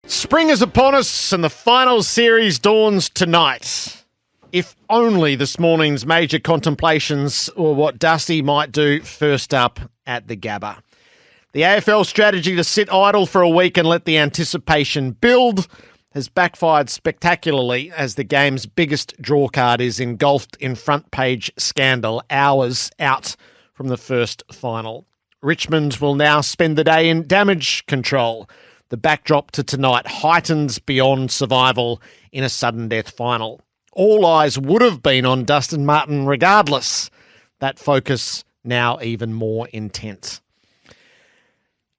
Spring is upon us and the final series dawns tonight. If only this morning's major contemplations were what Dusty might do first up at the Gabba. The AFL strategy to sit idle for a week and let the anticipation build has backfired spectacularly as the game's biggest drawcard is engulfed in front page scandal hours out from the first final. Richmond will now spend the day in damage control. The backdrop to tonight heightens beyond survival in a sudden death final. All eyes would have been on Dustin Martin regardless. That focus now even more intense.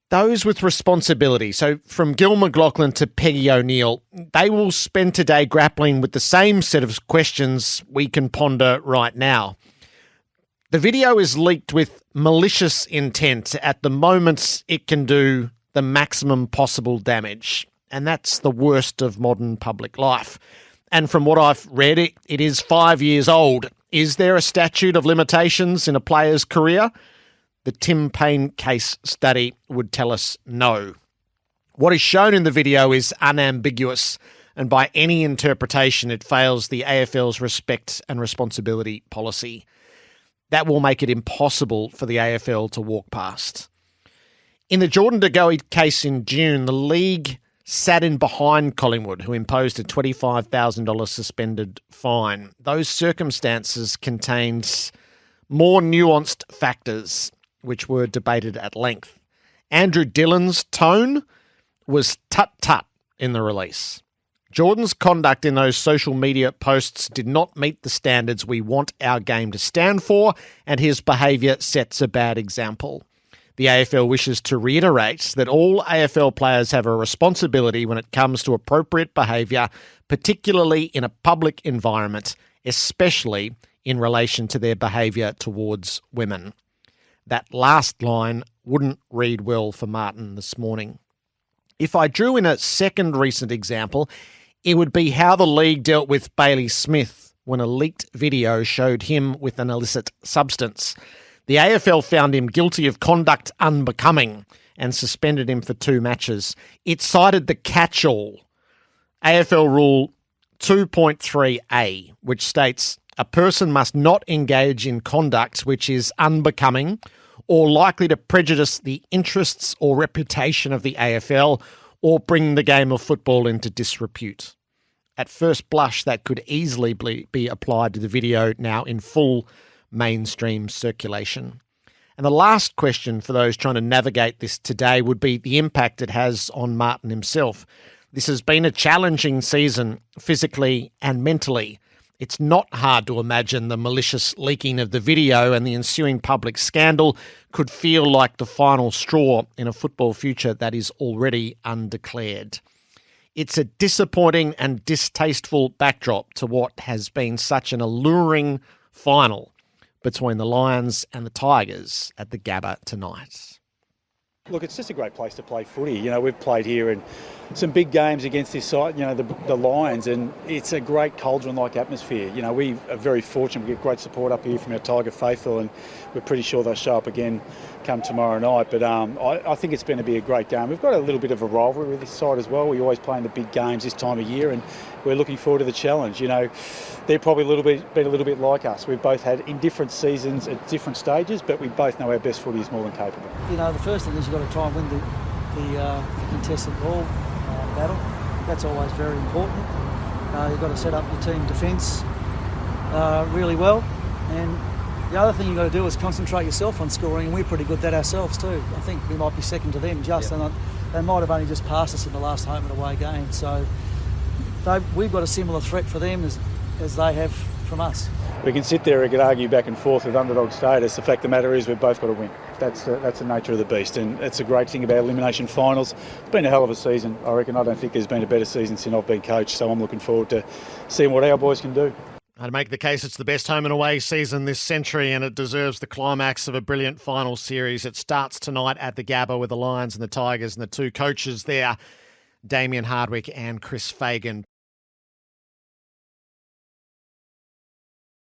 Those with responsibility, so from Gil McLachlan to Peggy O'Neill, they will spend today grappling with the same set of questions we can ponder right now. The video is leaked with malicious intent. At the moment, it can do the maximum possible damage, and that's the worst of modern public life. And from what I've read, it is 5 years old. Is there a statute of limitations in a player's career? The Tim Payne case study would tell us no. What is shown in the video is unambiguous, and by any interpretation, it fails the AFL's respect and responsibility policy. That will make it impossible for the AFL to walk past. In the Jordan De Goey case in June, the league sat in behind Collingwood, who imposed a $25,000 suspended fine. Those circumstances contained more nuanced factors, which were debated at length. Andrew Dillon's tone was tut-tut in the release. Jordan's conduct in those social media posts did not meet the standards we want our game to stand for, and his behaviour sets a bad example. The AFL wishes to reiterate that all AFL players have a responsibility when it comes to appropriate behaviour, particularly in a public environment, especially in relation to their behaviour towards women. That last line wouldn't read well for Martin this morning. If I drew in a second recent example, it would be how the league dealt with Bailey Smith when a leaked video showed him with an illicit substance. The AFL found him guilty of conduct unbecoming and suspended him for 2 matches. It cited the catch-all, AFL Rule 2.3a, which states a person must not engage in conduct which is unbecoming or likely to prejudice the interests or reputation of the AFL or bring the game of football into disrepute. At first blush, that could easily be applied to the video now in full mainstream circulation. And the last question for those trying to navigate this today would be the impact it has on Martin himself. This has been a challenging season physically and mentally. It's not hard to imagine the malicious leaking of the video and the ensuing public scandal could feel like the final straw in a football future that is already undeclared. It's a disappointing and distasteful backdrop to what has been such an alluring final between the Lions and the Tigers at the Gabba tonight. Look, it's just a great place to play footy. You know, we've played here in some big games against this side, you know, the Lions, and it's a great cauldron-like atmosphere. You know, we are very fortunate. We get great support up here from our Tiger faithful, and we're pretty sure they'll show up again come tomorrow night. But I think it's going to be a great game. We've got a little bit of a rivalry with this side as well. We always play in the big games this time of year, and we're looking forward to the challenge. You know, they're probably been a little bit like us. We've both had in different seasons at different stages, but we both know our best footy is more than capable. You know, the first thing is you've got to try and win the contested ball battle. That's always very important. You've got to set up your team defence really well, and the other thing you've got to do is concentrate yourself on scoring, and we're pretty good at that ourselves too. I think we might be second to them just, and they might have only just passed us in the last home and away game. So we've got a similar threat for them as they have from us. We can sit there and can argue back and forth with underdog status. The fact of the matter is we've both got to win. That's the nature of the beast, and it's a great thing about elimination finals. It's been a hell of a season, I reckon. I don't think there's been a better season since I've been coach, so I'm looking forward to seeing what our boys can do. I'd make the case it's the best home and away season this century, and it deserves the climax of a brilliant final series. It starts tonight at the Gabba with the Lions and the Tigers and the 2 coaches there, Damien Hardwick and Chris Fagan.